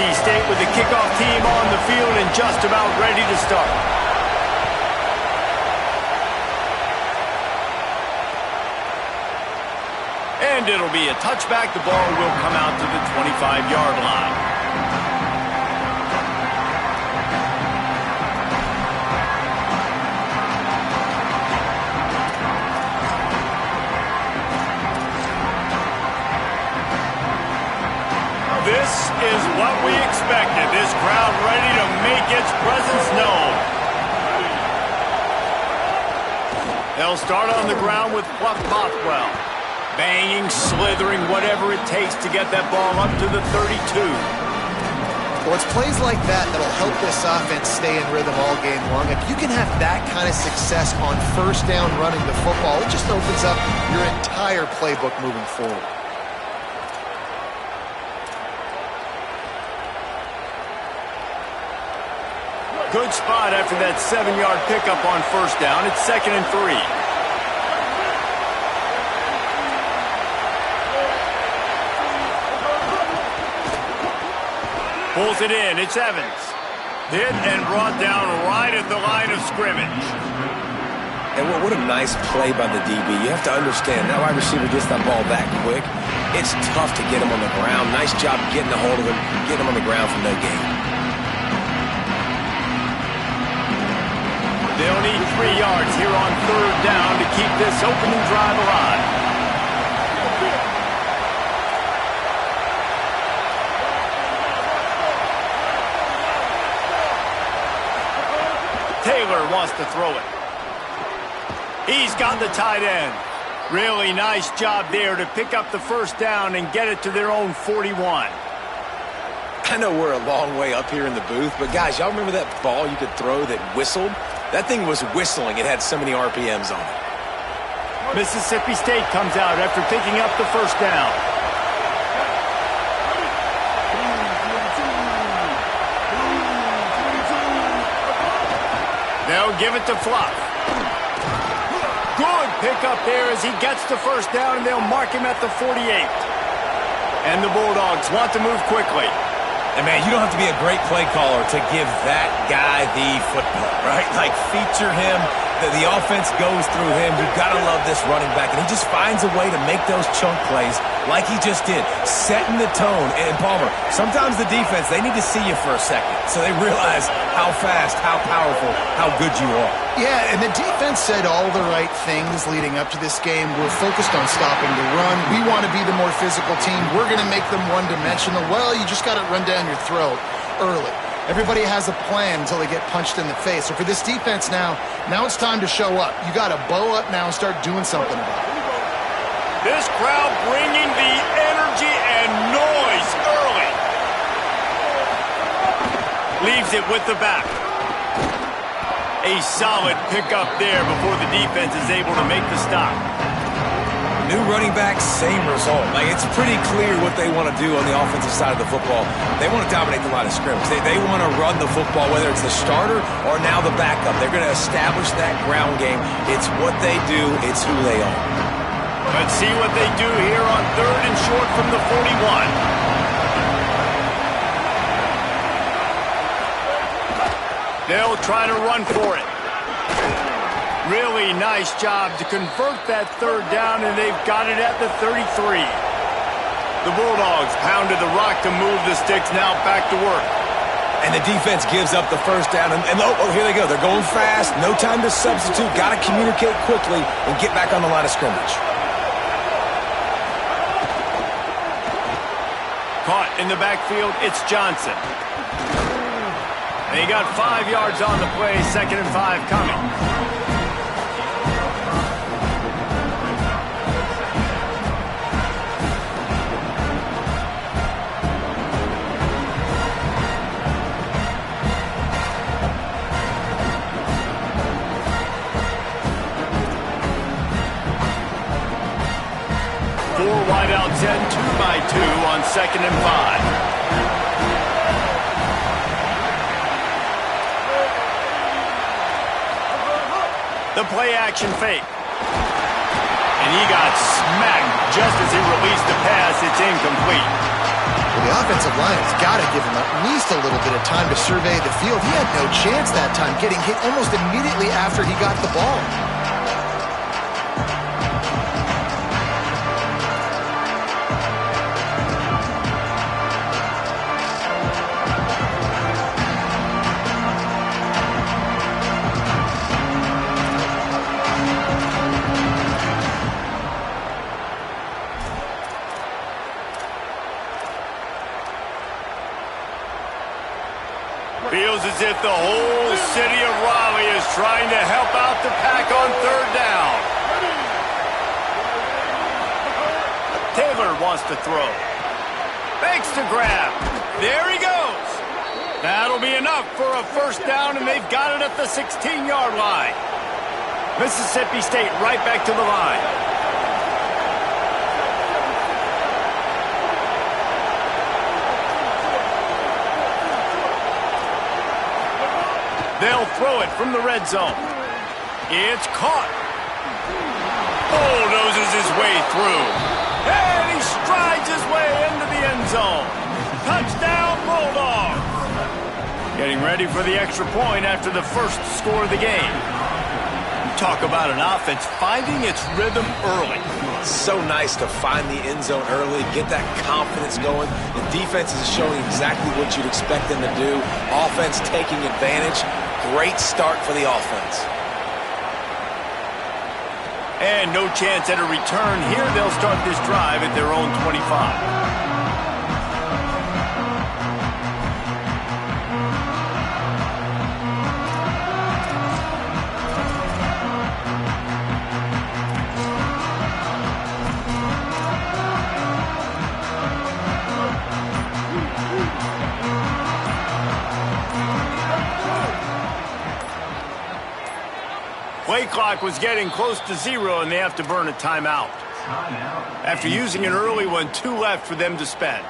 NC State with the kickoff team on the field and just about ready to start. And it'll be a touchback. The ball will come out to the 25-yard line. This is what we expected. This crowd ready to make its presence known. They'll start on the ground with Fluff Bothwell. Banging, slithering, whatever it takes to get that ball up to the 32. Well, it's plays like that that'll help this offense stay in rhythm all game long. If you can have that kind of success on first down running the football, it just opens up your entire playbook moving forward. Good spot after that 7-yard pickup on first down. It's 2nd and 3. Pulls it in. It's Evans. Hit and brought down right at the line of scrimmage. And what a nice play by the DB. You have to understand, that wide receiver gets that ball that quick. It's tough to get him on the ground. Nice job getting a hold of him, getting him on the ground for no gain. They'll need 3 yards here on third down to keep this opening drive alive. Taylor wants to throw it. He's got the tight end. Really nice job there to pick up the first down and get it to their own 41. I know we're a long way up here in the booth, but guys, y'all remember that ball you could throw that whistled? That thing was whistling. It had so many RPMs on it. Mississippi State comes out after picking up the first down. They'll give it to Fluff. Good pickup there as he gets the first down, and they'll mark him at the 48. And the Bulldogs want to move quickly. And, man, you don't have to be a great play caller to give that guy the football, right? Like, feature him. The offense goes through him. You've got to love this running back. And he just finds a way to make those chunk plays like he just did, setting the tone. And, Palmer, sometimes the defense, they need to see you for a second so they realize how fast, how powerful, how good you are. Yeah, and the defense said all the right things leading up to this game. We're focused on stopping the run. We want to be the more physical team. We're going to make them one-dimensional. Well, you just got to run down your throat early. Everybody has a plan until they get punched in the face. So for this defense now it's time to show up. You got to bow up now and start doing something about it. This crowd bringing the energy and noise early. Leaves it with the back. A solid pickup there before the defense is able to make the stop. New running back, same result. Like, it's pretty clear what they want to do on the offensive side of the football. They want to dominate the line of scrimmage. They want to run the football, whether it's the starter or now the backup. They're going to establish that ground game. It's what they do. It's who they are. Let's see what they do here on 3rd and short from the 41. They'll try to run for it. Really nice job to convert that third down, and they've got it at the 33. The Bulldogs pounded the rock to move the sticks, now back to work. And the defense gives up the first down, and here they go. They're going fast, no time to substitute. Got to communicate quickly and get back on the line of scrimmage. Caught in the backfield, it's Johnson. They got 5 yards on the play, 2nd and 5 coming. Four wideouts and 2x2 on 2nd and 5. The play-action fake. And he got smacked just as he released the pass. It's incomplete. Well, the offensive line has got to give him at least a little bit of time to survey the field. He had no chance that time, getting hit almost immediately after he got the ball. Feels as if the whole city of Raleigh is trying to help out the Pack on third down. Taylor wants to throw. Fakes to grab. There he goes. That'll be enough for a first down, and they've got it at the 16-yard line. Mississippi State right back to the line. They'll throw it from the red zone. It's caught. Bulldozes his way through. And he strides his way into the end zone. Touchdown, Bulldogs. Getting ready for the extra point after the first score of the game. Talk about an offense finding its rhythm early. So nice to find the end zone early, get that confidence going. The defense is showing exactly what you'd expect them to do. Offense taking advantage. Great start for the offense. And no chance at a return here. They'll start this drive at their own 25. Play clock was getting close to 0, and they have to burn a timeout. After using an early one, 2 left for them to spend.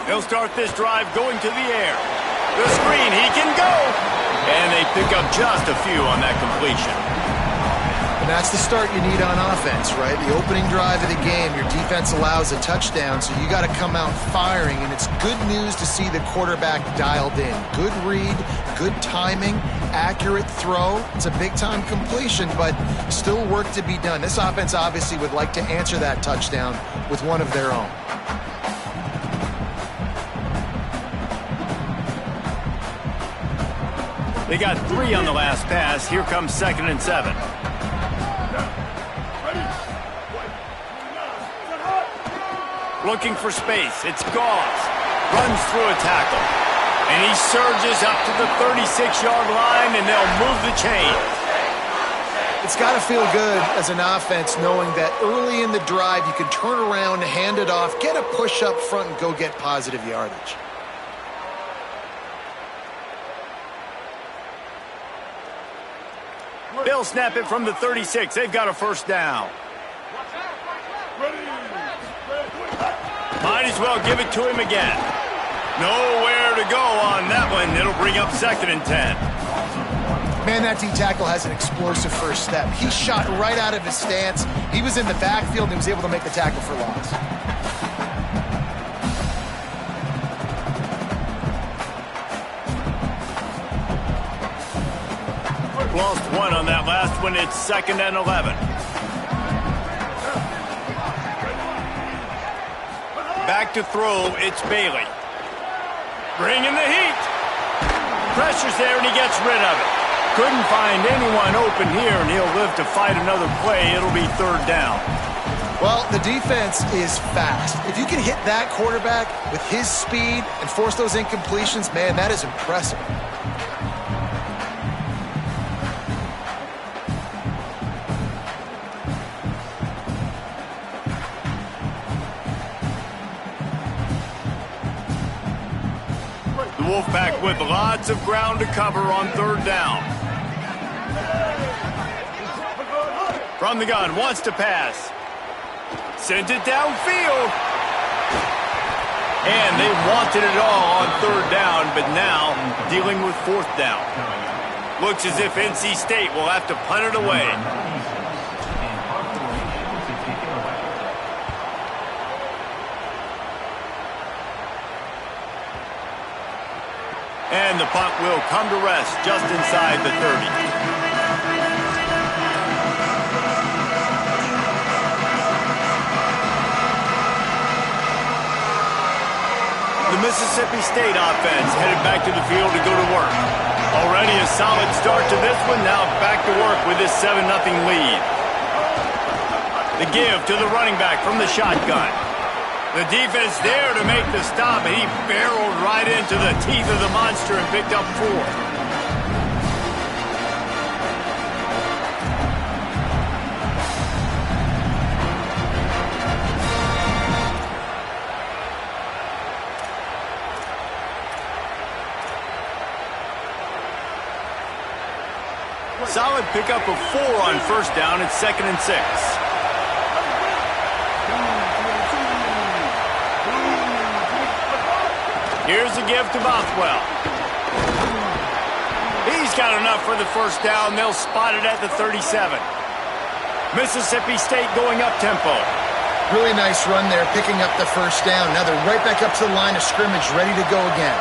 They'll start this drive going to the air. The screen, he can go. And they pick up just a few on that completion. And that's the start you need on offense, right? The opening drive of the game, your defense allows a touchdown, so you got to come out firing, and it's good news to see the quarterback dialed in. Good read, good timing, accurate throw. It's a big-time completion, but still work to be done. This offense obviously would like to answer that touchdown with one of their own. They got 3 on the last pass. Here comes 2nd and 7. Looking for space. It's Goss. Runs through a tackle. And he surges up to the 36-yard line, and they'll move the chain. It's got to feel good as an offense knowing that early in the drive you can turn around, hand it off, get a push up front, and go get positive yardage. They'll snap it from the 36. They've got a first down. Might as well give it to him again. Nowhere to go on that one. It'll bring up 2nd and 10. Man, that D-tackle has an explosive first step. He shot right out of his stance. He was in the backfield and he was able to make the tackle for loss. Lost 1 on that last one. It's 2nd and 11. Back to throw. It's Bailey. Bringing the heat. Pressure's there, and he gets rid of it. Couldn't find anyone open here, and he'll live to fight another play. It'll be 3rd down. Well, the defense is fast. If you can hit that quarterback with his speed and force those incompletions, man, that is impressive. The Wolfpack with lots of ground to cover on 3rd down. From the gun, wants to pass. Sends it downfield. And they wanted it all on third down, but now dealing with fourth down. Looks as if NC State will have to punt it away. And the punt will come to rest just inside the 30. The Mississippi State offense headed back to the field to go to work. Already a solid start to this one. Now back to work with this 7-0 lead. The give to the running back from the shotgun. The defense there to make the stop, and he barreled right into the teeth of the monster and picked up 4. Solid pickup of 4 on first down at 2nd and 6. Here's a give to Bothwell. He's got enough for the first down. They'll spot it at the 37. Mississippi State going up tempo. Really nice run there, picking up the first down. Now they're right back up to the line of scrimmage, ready to go again.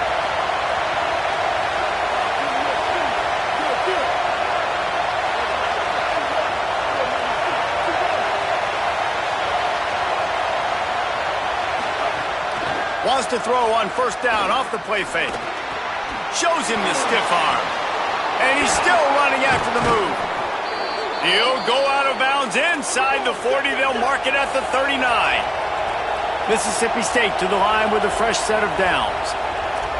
Wants to throw on first down off the play fake. Shows him the stiff arm. And he's still running after the move. He'll go out of bounds inside the 40. They'll mark it at the 39. Mississippi State to the line with a fresh set of downs.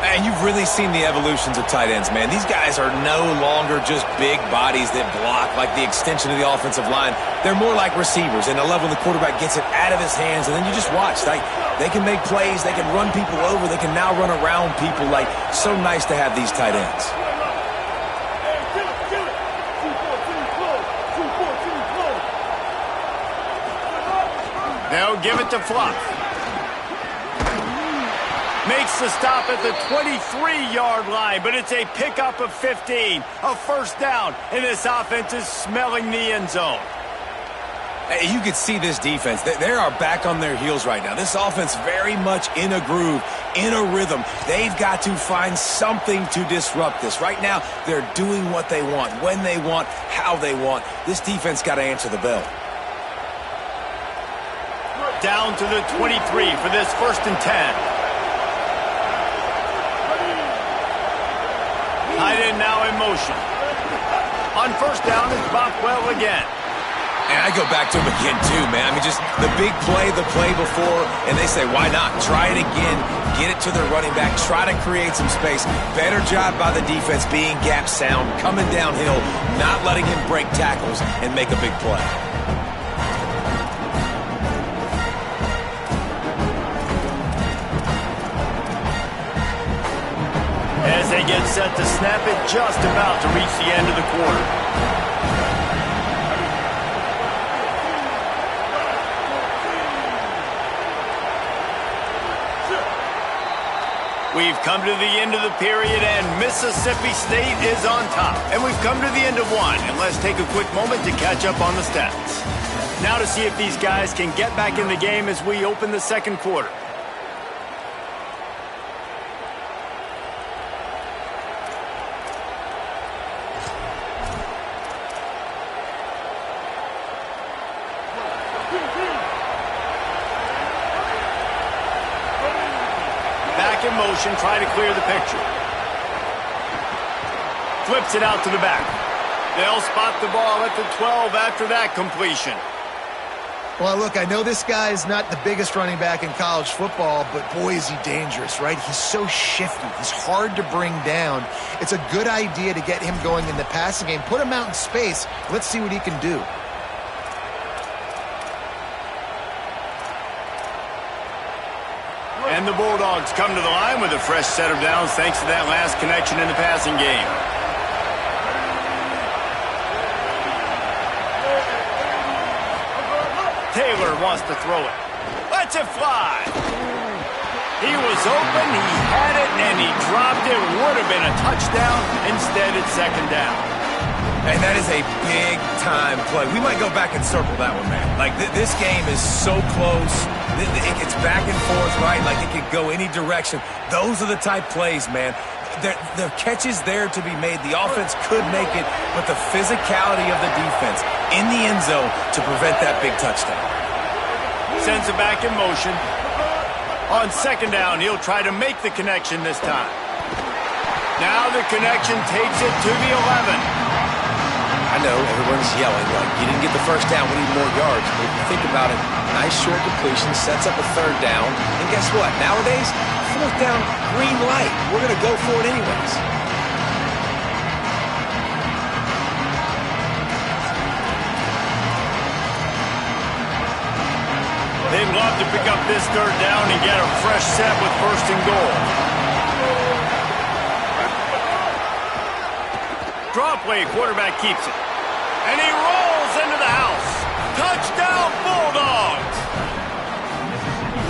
And you've really seen the evolutions of tight ends, man. These guys are no longer just big bodies that block like the extension of the offensive line. They're more like receivers, and I love when the quarterback gets it out of his hands, and then you just watch. Like, they can make plays, they can run people over, they can now run around people. Like, so nice to have these tight ends. They'll give it to Fluff. Makes the stop at the 23-yard line, but it's a pickup of 15, a first down, and this offense is smelling the end zone. Hey, you could see this defense. They are back on their heels right now. This offense very much in a groove, in a rhythm. They've got to find something to disrupt this. Right now, they're doing what they want, when they want, how they want. This defense got to answer the bell. Down to the 23 for this 1st and 10. Tight end now in motion. On first down, it's Bothwell again. And I go back to him again, too, man. I mean, just the big play, the play before, and they say, why not? Try it again. Get it to their running back. Try to create some space. Better job by the defense being gap sound, coming downhill, not letting him break tackles and make a big play. As they get set to snap it, just about to reach the end of the quarter. We've come to the end of the period, and Mississippi State is on top. And we've come to the end of one, and let's take a quick moment to catch up on the stats. Now to see if these guys can get back in the game as we open the second quarter. Back in motion, try to clear the picture. Flips it out to the back. They'll spot the ball at the 12 after that completion. Well, look, I know this guy's not the biggest running back in college football, but boy, is he dangerous, right? He's so shifty. He's hard to bring down. It's a good idea to get him going in the passing game. Put him out in space. Let's see what he can do. And the Bulldogs come to the line with a fresh set of downs thanks to that last connection in the passing game. Taylor wants to throw it. Lets it fly. He was open, he had it, and he dropped it. Would have been a touchdown. Instead, it's second down. And that is a big-time play. We might go back and circle that one, man. Like, this game is so close. It gets back and forth, right? Like, it could go any direction. Those are the type plays, man. The catch is there to be made. The offense could make it, but the physicality of the defense in the end zone to prevent that big touchdown. Sends it back in motion. On second down, he'll try to make the connection this time. Now the connection takes it to the 11. I know everyone's yelling, like, you didn't get the first down, we need more yards. But if you think about it, nice short completion, sets up a third down. And guess what? Nowadays, fourth down, green light. We're going to go for it anyways. They'd love to pick up this third down and get a fresh set with first and goal. Draw play, quarterback keeps it. And he rolls into the house. Touchdown, Bulldogs!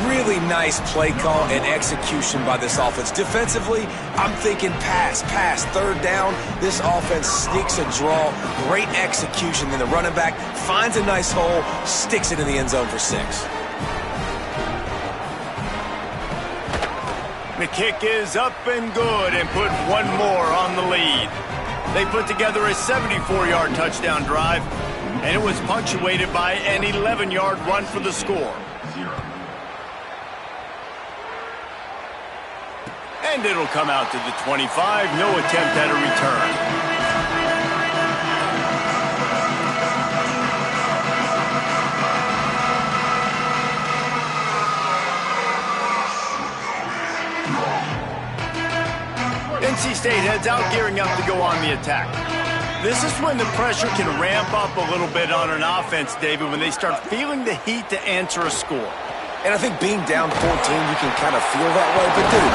Really nice play call and execution by this offense. Defensively, I'm thinking pass, third down. This offense sneaks a draw. Great execution. Then the running back finds a nice hole, sticks it in the end zone for 6. The kick is up and good and put one more on the lead. They put together a 74-yard touchdown drive, and it was punctuated by an 11-yard run for the score. And it'll come out to the 25. No attempt at a return. NC State heads out, gearing up to go on the attack. This is when the pressure can ramp up a little bit on an offense, David, when they start feeling the heat to answer a score. And I think being down 14, you can kind of feel that way. But, dude,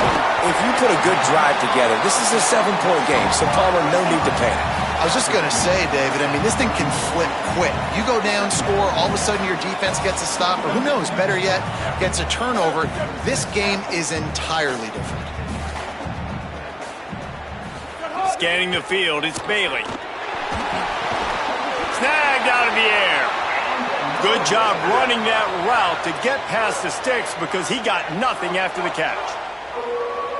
if you put a good drive together, this is a 7-point game, so Palmer, no need to panic. I was just going to say, David, I mean, this thing can flip quick. You go down, score, all of a sudden your defense gets a stop, or who knows, better yet, gets a turnover. This game is entirely different. Scanning the field, it's Bailey. Snagged out of the air. Good job running that route to get past the sticks because he got nothing after the catch.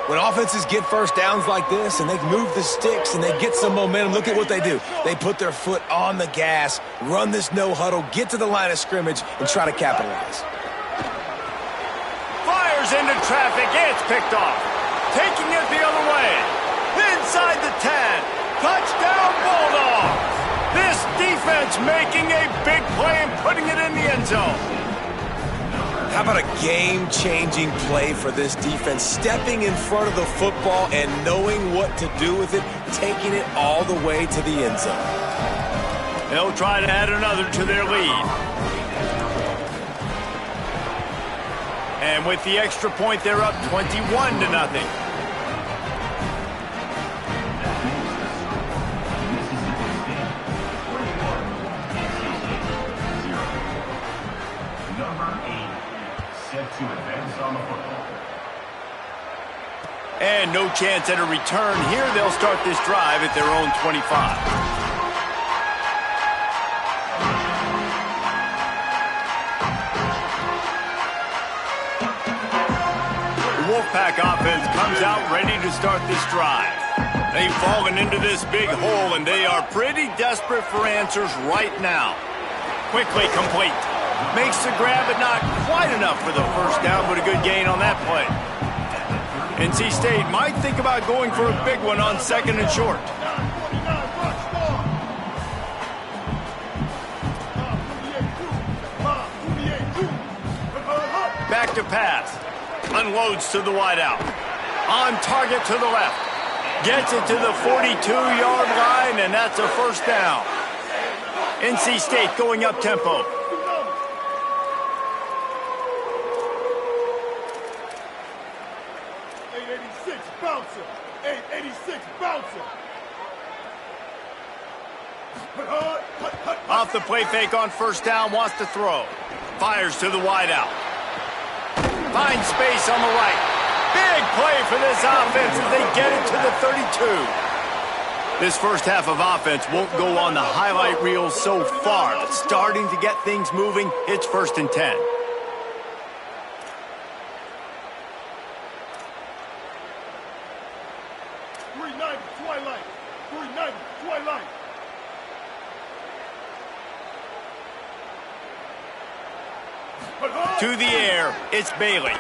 When offenses get first downs like this and they move the sticks and they get some momentum, look at what they do. They put their foot on the gas, run this no huddle, get to the line of scrimmage, and try to capitalize. Fires into traffic, it's picked off. Taking it the other way. Inside the 10. Touchdown, Bulldogs. This defense making a big play and putting it in the end zone. How about a game-changing play for this defense? Stepping in front of the football and knowing what to do with it, taking it all the way to the end zone. They'll try to add another to their lead. And with the extra point, they're up 21-0. And no chance at a return here. They'll start this drive at their own 25. The Wolfpack offense comes out ready to start this drive. They've fallen into this big hole, and they are pretty desperate for answers right now. Quickly complete. Makes the grab, but not quite enough for the first down, but a good gain on that play. NC State might think about going for a big one on second and short. Back to pass. Unloads to the wideout. On target to the left. Gets it to the 42-yard line, and that's a first down. NC State going up tempo. Off the play fake on first down, wants to throw. Fires to the wideout. Finds space on the right. Big play for this offense as they get it to the 32. This first half of offense won't go on the highlight reel so far, but starting to get things moving, it's 1st and 10. To the air, it's Bailey.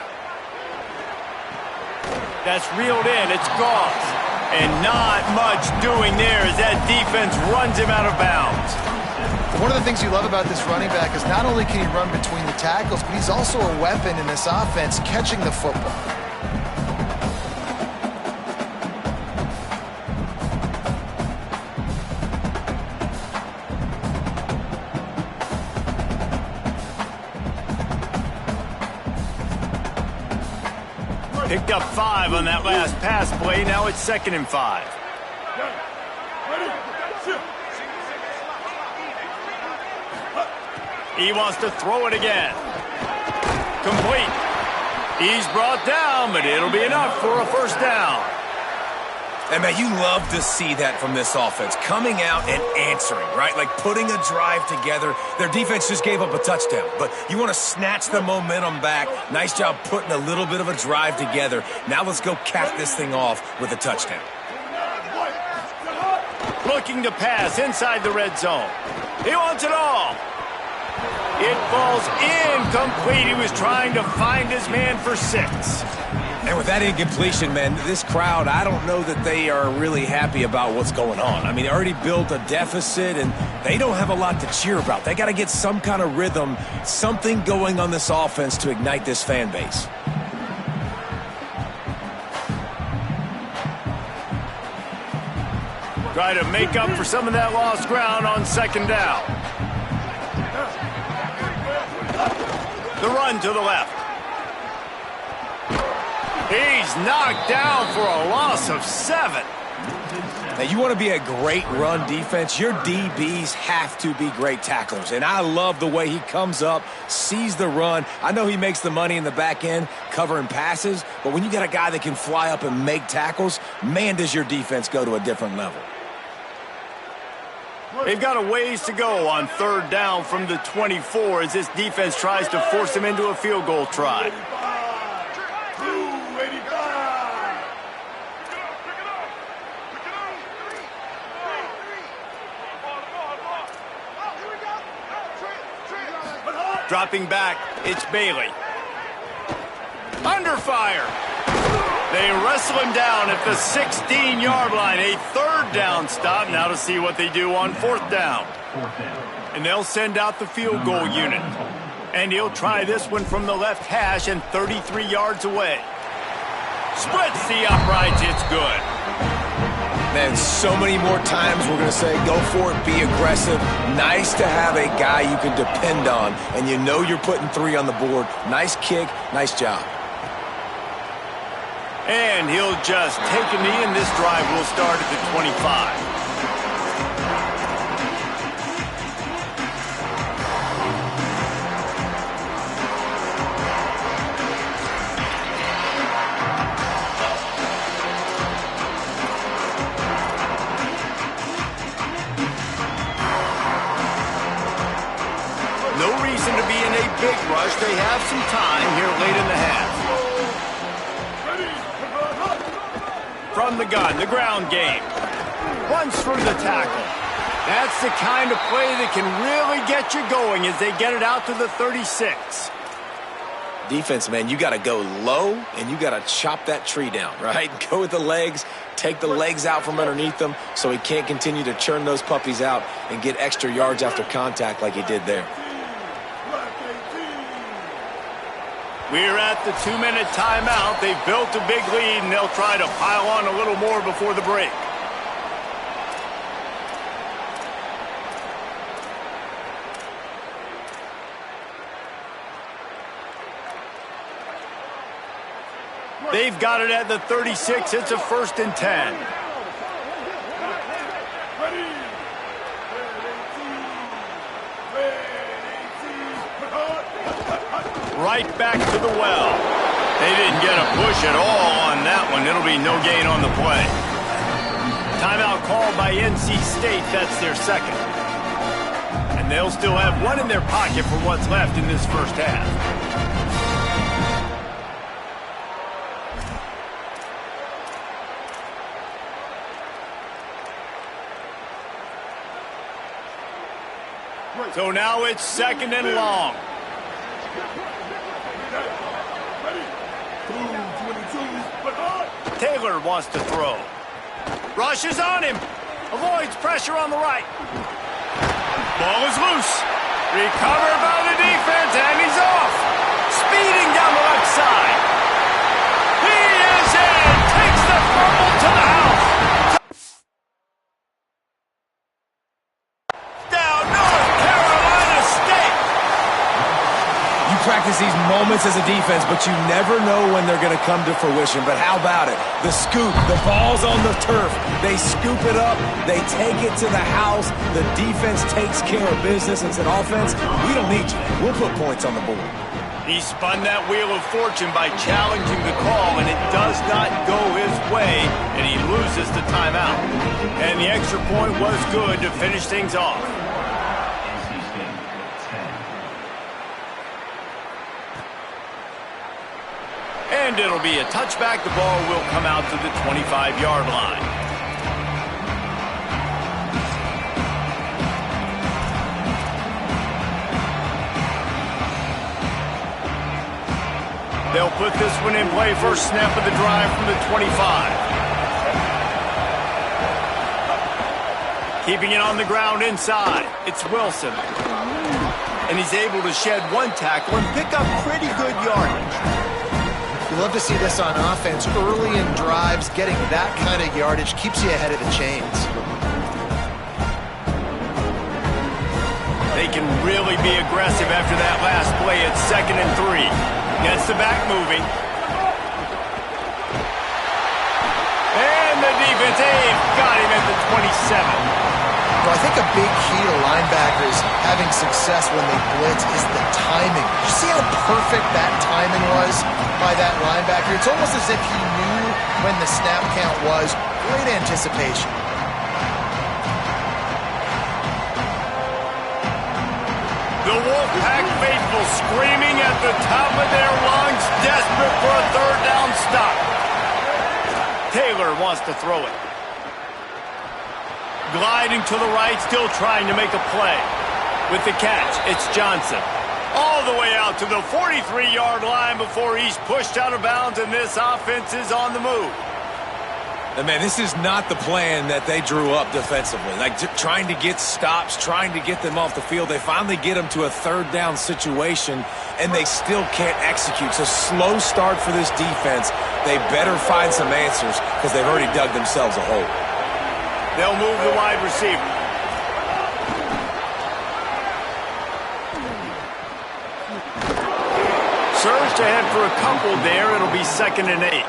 That's reeled in, it's Goss. And not much doing there as that defense runs him out of bounds. One of the things you love about this running back is not only can he run between the tackles, but he's also a weapon in this offense catching the football. Picked up 5 on that last pass play. Now it's 2nd and 5. He wants to throw it again. Complete. He's brought down, but it'll be enough for a 1st down. And, man, you love to see that from this offense, coming out and answering, right? Like putting a drive together. Their defense just gave up a touchdown, but you want to snatch the momentum back. Nice job putting a little bit of a drive together. Now let's go cap this thing off with a touchdown. Looking to pass inside the red zone. He wants it all. It falls incomplete. He was trying to find his man for 6. And with that incompletion, man, this crowd, I don't know that they are really happy about what's going on. I mean, they already built a deficit, and they don't have a lot to cheer about. They got to get some kind of rhythm, something going on this offense to ignite this fan base. Try to make up for some of that lost ground on 2nd down. The run to the left. He's knocked down for a loss of 7. Now, you want to be a great run defense, your DBs have to be great tacklers. And I love the way he comes up, sees the run. I know he makes the money in the back end covering passes, but when you got a guy that can fly up and make tackles, man, does your defense go to a different level. They've got a ways to go on 3rd down from the 24 as this defense tries to force him into a field goal try. Dropping back, it's Bailey. Under fire. They wrestle him down at the 16-yard line. A 3rd down stop. Now to see what they do on 4th down. And they'll send out the field goal unit. And he'll try this one from the left hash and 33 yards away. Splits the uprights. It's good. Man, so many more times we're going to say, go for it, be aggressive. Nice to have a guy you can depend on, and you know you're putting 3 on the board. Nice kick, nice job. And he'll just take a knee, and this drive will start at the 25. No reason to be in a big rush. They have some time here late in the half. From the gun, the ground game. Runs through the tackle. That's the kind of play that can really get you going as they get it out to the 36. Defense, man, you got to go low, and you got to chop that tree down, right? Go with the legs, take the legs out from underneath them so he can't continue to churn those puppies out and get extra yards after contact like he did there. We're at the 2-minute timeout. They've built a big lead, and they'll try to pile on a little more before the break. They've got it at the 36. It's a 1st and 10. Right back to the well. They didn't get a push at all on that one. It'll be no gain on the play. Timeout called by NC State. That's their second. And they'll still have one in their pocket for what's left in this first half. So now it's second and long. Taylor wants to throw. Rushes on him. Avoids pressure on the right. Ball is loose. Recovered by the defense, and he's off. Speeding down the left side. He is in. Takes the fumble to the house. Down North Carolina State. You practice these moments as a defense, but you never know when they're going to come to fruition. But how about it? The scoop, the ball's on the turf. They scoop it up. They take it to the house. The defense takes care of business and said, offense, we don't need you. We'll put points on the board. He spun that wheel of fortune by challenging the call, and it does not go his way, and he loses the timeout. And the extra point was good to finish things off. And it'll be a touchback. The ball will come out to the 25-yard line. They'll put this one in play. First snap of the drive from the 25. Keeping it on the ground inside. It's Wilson. And he's able to shed one tackle and pick up pretty good yardage. You love to see this on offense. Early in drives, getting that kind of yardage keeps you ahead of the chains. They can really be aggressive after that last play. It's 2nd and 3. Gets the back moving. And the defense, got him at the 27. Well, I think a big key to linebackers having success when they blitz is the timing. You see how perfect that timing was by that linebacker? It's almost as if he knew when the snap count was. Great anticipation. The Wolfpack faithful screaming at the top of their lungs, desperate for a third down stop. Taylor wants to throw it. Gliding to the right, still trying to make a play. With the catch, it's Johnson. All the way out to the 43-yard line before he's pushed out of bounds, and this offense is on the move. And man, this is not the plan that they drew up defensively. Like trying to get stops, trying to get them off the field. They finally get them to a third down situation, and they still can't execute. So slow start for this defense. They better find some answers because they've already dug themselves a hole. They'll move the wide receiver. Surge ahead for a couple there. It'll be 2nd and 8.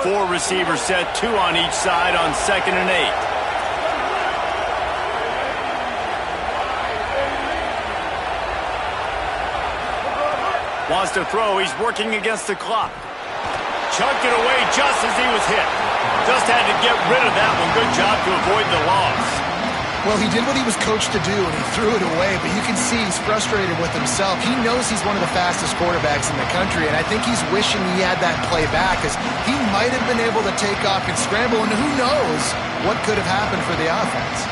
Four receivers set, 2 on each side on 2nd and 8. Wants to throw. He's working against the clock. Chucked it away just as he was hit. Just had to get rid of that one. Good job to avoid the loss. Well, he did what he was coached to do, and he threw it away, but you can see he's frustrated with himself. He knows he's one of the fastest quarterbacks in the country, and I think he's wishing he had that play back, because he might have been able to take off and scramble, and who knows what could have happened for the offense.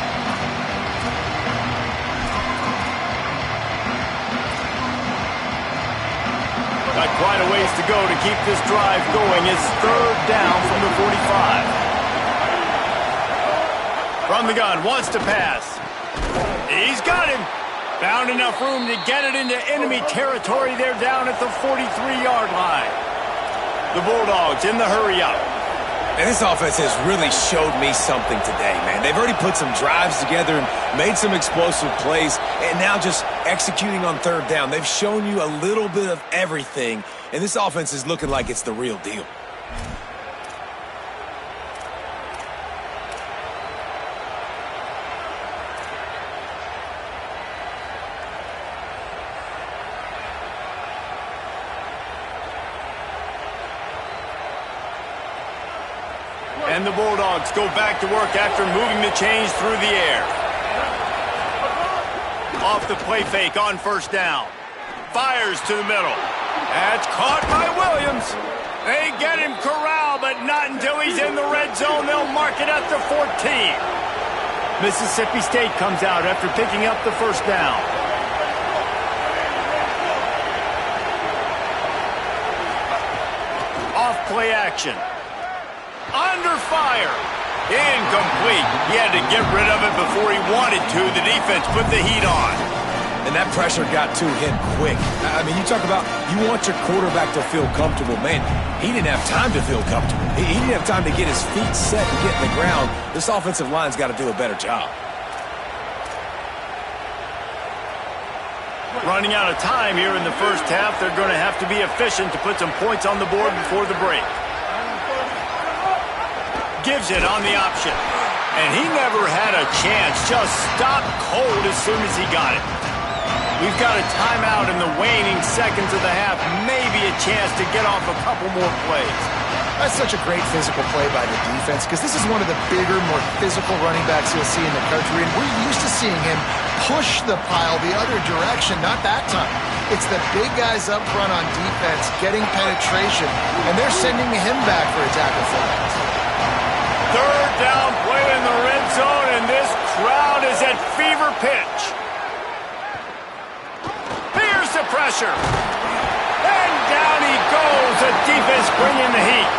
Got quite a ways to go to keep this drive going. It's 3rd down from the 45. From the gun, wants to pass. He's got him. Found enough room to get it into enemy territory. They're down at the 43-yard line. The Bulldogs in the hurry up. And this offense has really showed me something today, man. They've already put some drives together and made some explosive plays, and now just executing on third down. They've shown you a little bit of everything, and this offense is looking like it's the real deal. And the Bulldogs go back to work after moving the chains through the air. Off the play fake on first down. Fires to the middle. That's caught by Williams. They get him corralled, but not until he's in the red zone. They'll mark it at the 14. Mississippi State comes out after picking up the first down. Off play action. Under fire. Incomplete. He had to get rid of it before he wanted to. The defense put the heat on. And that pressure got to him quick. I mean, you talk about you want your quarterback to feel comfortable. Man, he didn't have time to feel comfortable. He didn't have time to get his feet set and get in the ground. This offensive line's got to do a better job. Running out of time here in the first half. They're going to have to be efficient to put some points on the board before the break. Gives it on the option. And he never had a chance. Just stopped cold as soon as he got it. We've got a timeout in the waning seconds of the half. Maybe a chance to get off a couple more plays. That's such a great physical play by the defense because this is one of the bigger, more physical running backs you'll see in the country. And we're used to seeing him push the pile the other direction. Not that time. It's the big guys up front on defense getting penetration. And they're sending him back for a tackle for that. Third down play in the red zone, and this crowd is at fever pitch. Here's the pressure. And down he goes. The defense bringing the heat.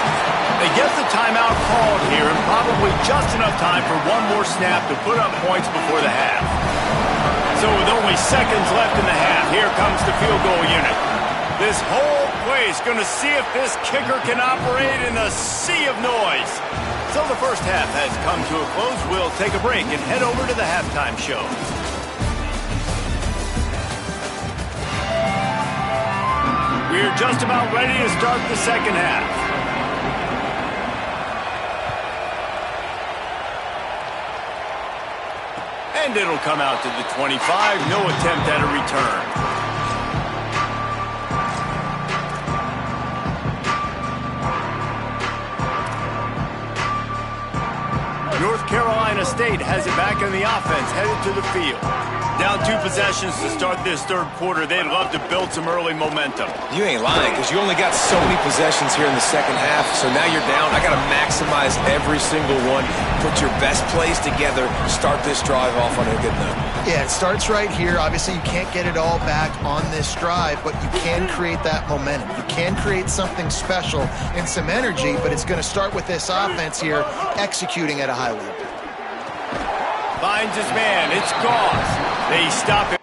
They get the timeout called here, and probably just enough time for one more snap to put up points before the half. So with only seconds left in the half, here comes the field goal unit. This whole place going to see if this kicker can operate in a sea of noise. So the first half has come to a close. We'll take a break and head over to the halftime show. We're just about ready to start the second half. And it'll come out to the 25. No attempt at a return. North Carolina State has it back in the offense, headed to the field. Down 2 possessions to start this third quarter. They'd love to build some early momentum. You ain't lying because you only got so many possessions here in the second half, so now you're down. I got to maximize every single one. Put your best plays together. Start this drive off on a good note. Yeah, it starts right here. Obviously, you can't get it all back on this drive, but you can create that momentum. You can create something special and some energy, but it's going to start with this offense here executing at a high level. Finds his man. It's Goss. They stop it.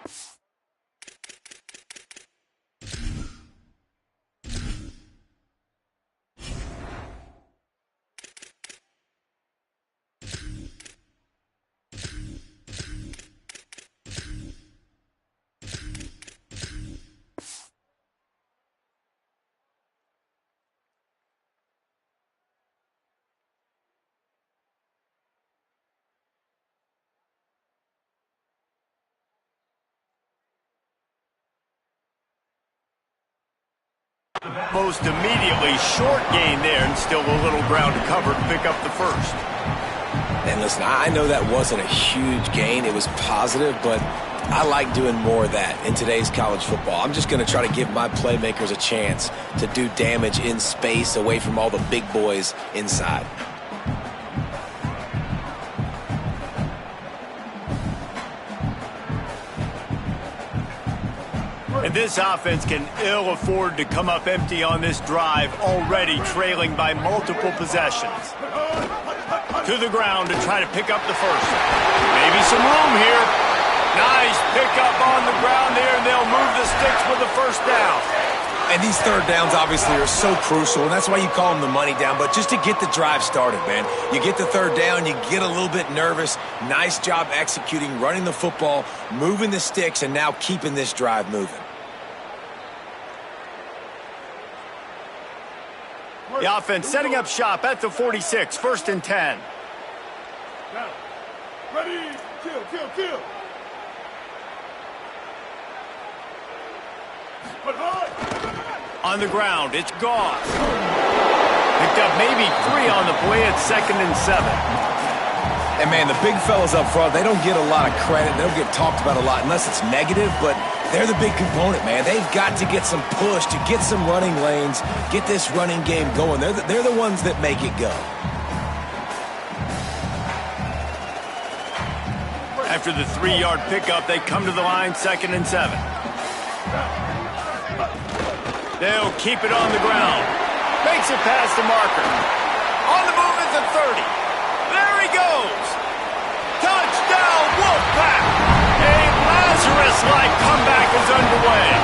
Most immediately short gain there, and still a little ground to cover to pick up the first. And listen, I know that wasn't a huge gain. It was positive, but I like doing more of that in today's college football. I'm just going to try to give my playmakers a chance to do damage in space away from all the big boys inside. And this offense can ill afford to come up empty on this drive, already trailing by multiple possessions. To the ground to try to pick up the first. Maybe some room here. Nice pickup on the ground there, and they'll move the sticks for the first down. And these third downs obviously are so crucial, and that's why you call them the money down. But just to get the drive started, man, you get the third down, you get a little bit nervous. Nice job executing, running the football, moving the sticks, and now keeping this drive moving. The offense setting up shop at the 46, 1st and 10. Ready, kill. On the ground, it's Goff. Picked up maybe 3 on the play at 2nd and 7. And, man, the big fellas up front, they don't get a lot of credit. They don't get talked about a lot unless it's negative, but they're the big component, man. They've got to get some push, to get some running lanes, get this running game going. They're the ones that make it go. After the 3-yard pickup, they come to the line, 2nd and 7. They'll keep it on the ground. Makes it past the marker. On the move at the 30. There he goes. Touchdown, Wolfpack. A Lazarus-like comeback is underway.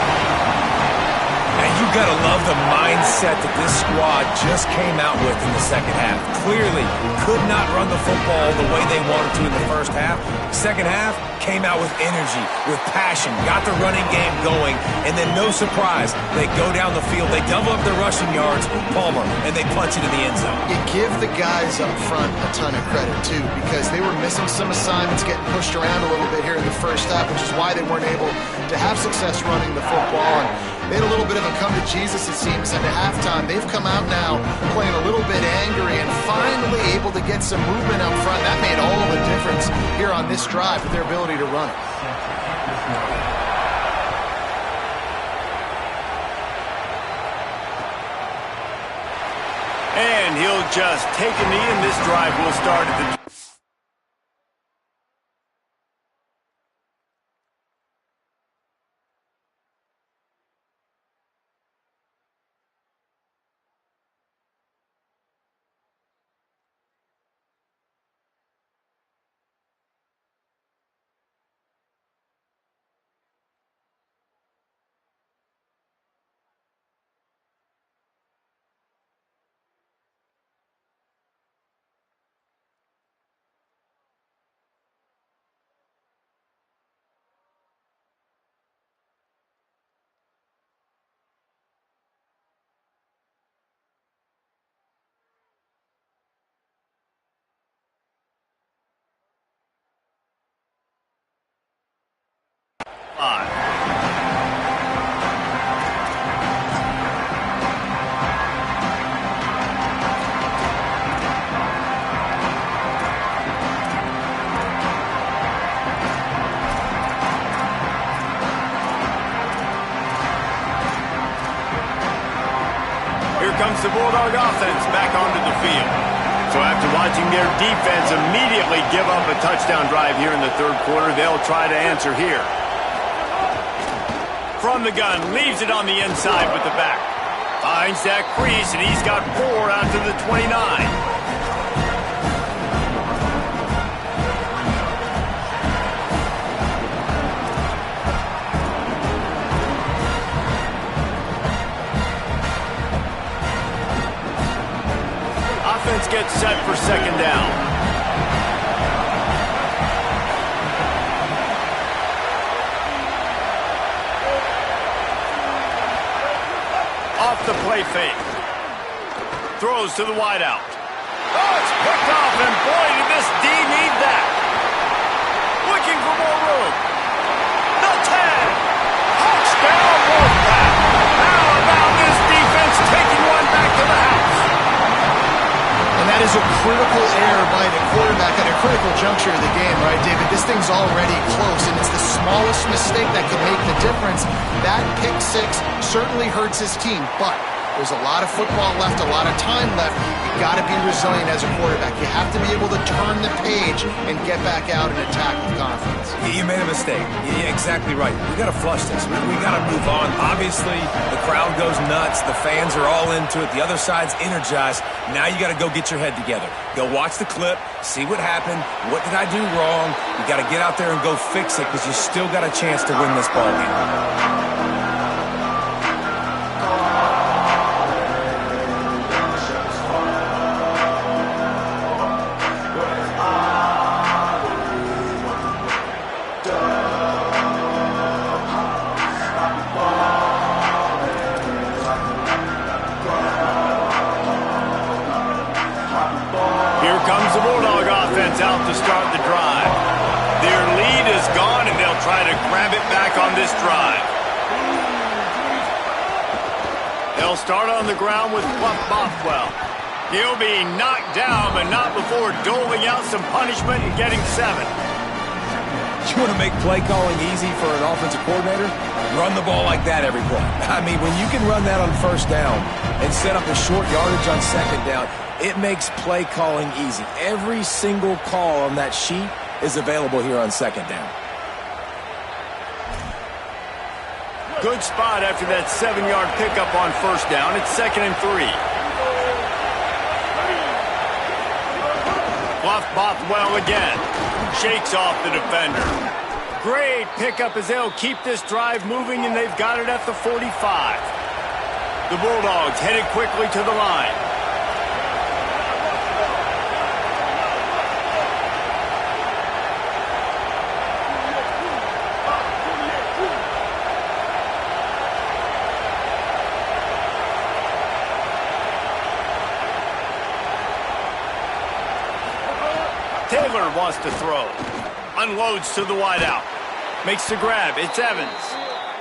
And you got to love the mindset that this squad just came out with in the second half. Clearly could not run the football the way they wanted to in the first half. Second half came out with energy, with passion, got the running game going, and then no surprise, they go down the field, they double up their rushing yards, Palmer, and they punch into the end zone. You give the guys up front a ton of credit, too, because they were missing some assignments, getting pushed around a little bit here in the first half, which is why they weren't able to have success running the football. And they had a little bit of a come to Jesus, it seems, at halftime. They've come out now playing a little bit angry and finally able to get some movement up front. That made all the difference here on this drive with their ability to run it. And he'll just take a knee, and this drive will start at the... Comes the Bulldog offense back onto the field. So after watching their defense immediately give up a touchdown drive here in the third quarter, they'll try to answer here. From the gun, leaves it on the inside with the back. Finds that crease, and he's got 4 out to the 29. Gets set for 2nd down. Off the play fake. Throws to the wideout. Oh, it's picked off, and boy, did this D need that. Looking for more room. The 10. Touchdown, Wolfpack. How about this defense taking one back to the house? And that is a critical error by the quarterback at a critical juncture of the game, right, David? This thing's already close, and it's the smallest mistake that could make the difference. That pick 6 certainly hurts his team, but there's a lot of football left, a lot of time left. You got to be resilient as a quarterback. You have to be able to turn the page and get back out and attack with confidence. You made a mistake. You're exactly right. We got to flush this. We got to move on. Obviously, the crowd goes nuts. The fans are all into it. The other side's energized. Now you got to go get your head together. Go watch the clip, see what happened. What did I do wrong? You got to get out there and go fix it because you still got a chance to win this ball game. start the drive. Their lead is gone, and they'll try to grab it back on this drive. They'll start on the ground with Fluff Bothwell. He'll be knocked down, but not before doling out some punishment and getting 7. You want to make play calling easy for an offensive coordinator? Run the ball like that every play. I mean, when you can run that on first down and set up a short yardage on second down, it makes play calling easy. Every single call on that sheet is available here on second down. Good spot after that 7-yard pickup on first down. It's 2nd and 3. Fluff Bothwell again. Shakes off the defender. Great pickup as they'll keep this drive moving, and they've got it at the 45. The Bulldogs headed quickly to the line. Taylor wants to throw. Unloads to the wideout. Makes the grab. It's Evans.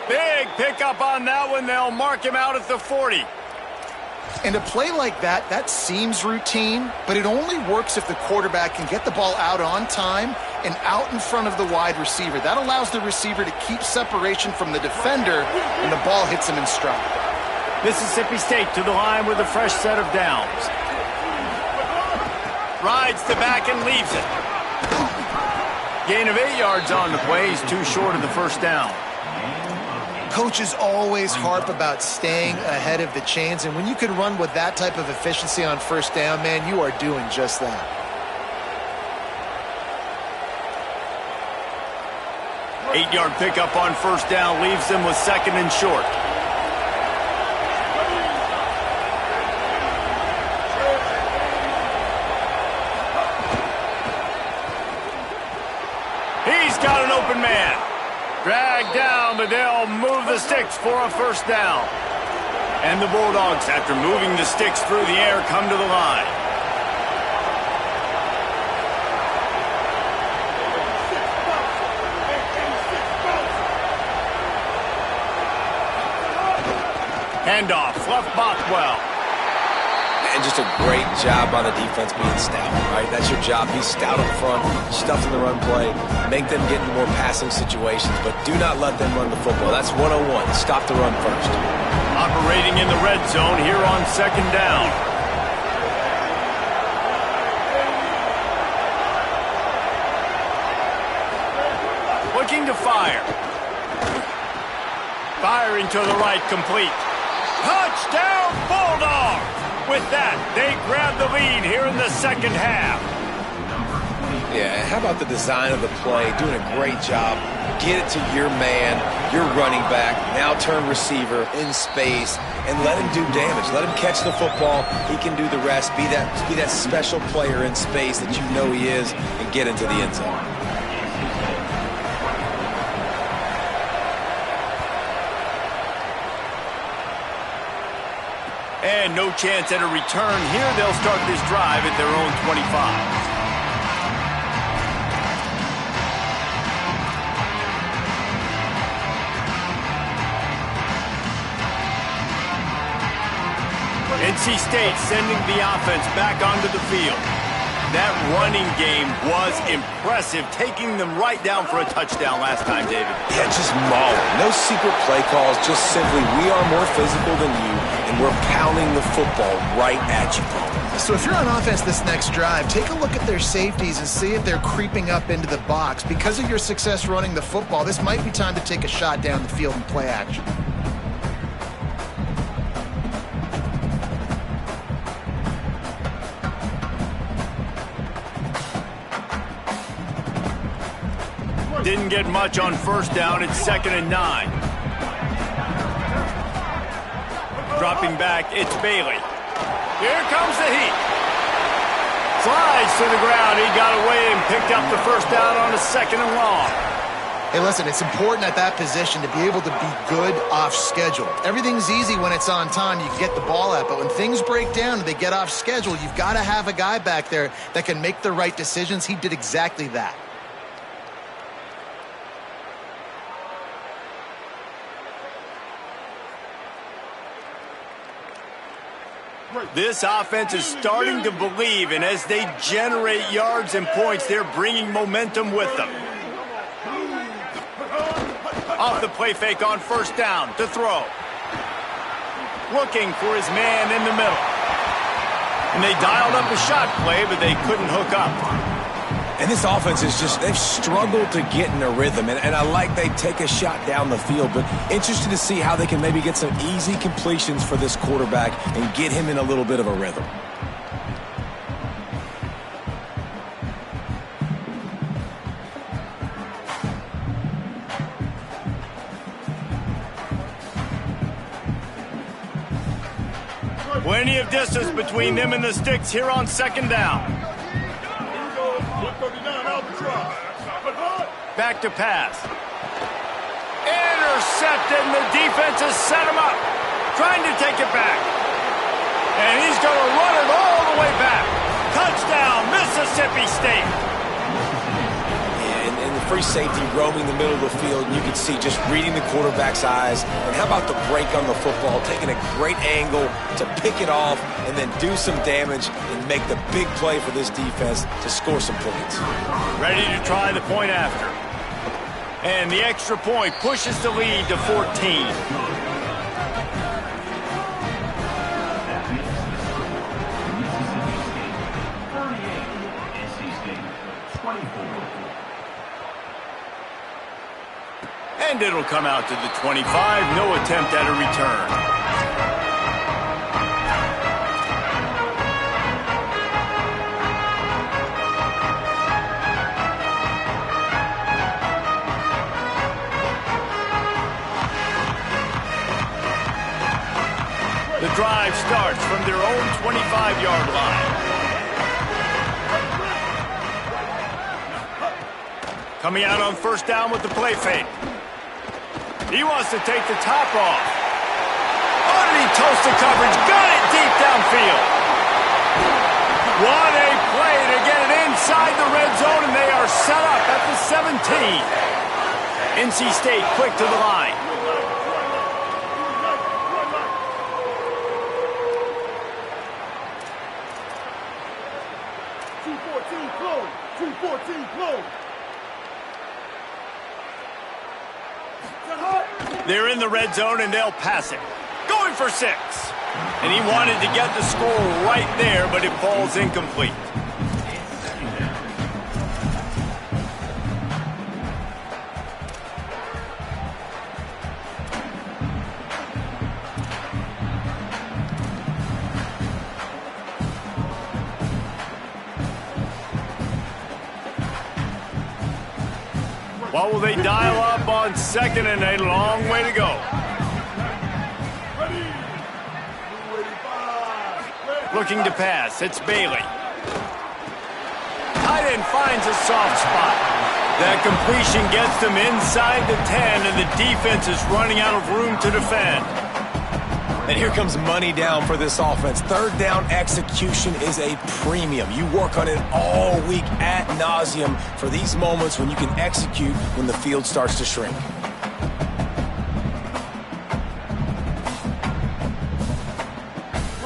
Big pickup on that one. They'll mark him out at the 40. And a play like that, that seems routine, but it only works if the quarterback can get the ball out on time and out in front of the wide receiver. That allows the receiver to keep separation from the defender when the ball hits him in stride. Mississippi State to the line with a fresh set of downs. Rides the back and leaves it. Gain of 8 yards on the play. He's too short of the first down. Coaches always harp about staying ahead of the chains, and when you can run with that type of efficiency on first down, man, you are doing just that. Eight-yard pickup on first down leaves them with 2nd and short. He's got an open man. Dragged down, but they'll move the sticks for a first down. And the Bulldogs, after moving the sticks through the air, come to the line. Handoff, Fluff Bothwell. And just a great job by the defense being stout, right? That's your job. Be stout up front, stuff in the run play, make them get into more passing situations, but do not let them run the football. That's 101. Stop the run first. Operating in the red zone here on 2nd down. Looking to fire. Firing to the right, complete. Touchdown, Bulldogs! With that, they grab the lead here in the second half. Yeah, how about the design of the play? Doing a great job. Get it to your man, your running back, now turn receiver in space, and let him do damage. Let him catch the football. He can do the rest. Be that special player in space that you know he is, and get into the end zone. And no chance at a return here. They'll start this drive at their own 25. NC State sending the offense back onto the field. That running game was impressive, taking them right down for a touchdown last time, David. Yeah, just mauling. No secret play calls, just simply we are more physical than you, and we're pounding the football right at you. So if you're on offense this next drive, take a look at their safeties and see if they're creeping up into the box. Because of your success running the football, this might be time to take a shot down the field and play action. Didn't get much on first down. It's 2nd and 9. Dropping back, it's Bailey. Here comes the heat. Slides to the ground. He got away and picked up the first down on a 2nd and long. Hey, listen, it's important at that position to be able to be good off schedule. Everything's easy when it's on time. You can get the ball out. But when things break down and they get off schedule, you've got to have a guy back there that can make the right decisions. He did exactly that. This offense is starting to believe, and as they generate yards and points, they're bringing momentum with them. Off the play fake on first down to throw. Looking for his man in the middle. And they dialed up a shot play, but they couldn't hook up. And this offense is just, they've struggled to get in a rhythm. And I like they take a shot down the field, but interested to see how they can maybe get some easy completions for this quarterback and get him in a little bit of a rhythm. Plenty of distance between them and the sticks here on second down. Back to pass. Intercepted, and the defense has set him up. Trying to take it back. And he's going to run it all the way back. Touchdown, Mississippi State. And the free safety roaming the middle of the field, and you can see just reading the quarterback's eyes. And how about the break on the football, taking a great angle to pick it off and then do some damage and make the big play for this defense to score some points. Ready to try the point after. And the extra point pushes the lead to 14. And it'll come out to the 25. No attempt at a return. The drive starts from their own 25-yard line. Coming out on first down with the play fake. He wants to take the top off. Underneath toasted coverage. Got it deep downfield. What a play to get it inside the red zone, and they are set up at the 17. NC State quick to the line. They're in the red zone, and they'll pass it. Going for 6. And he wanted to get the score right there, but it falls incomplete. What will they dial up on second and a long way to go? Looking to pass. It's Bailey. Tight end finds a soft spot. That completion gets them inside the 10, and the defense is running out of room to defend. And here comes money down for this offense. Third down execution is a premium. You work on it all week ad nauseum for these moments when you can execute when the field starts to shrink.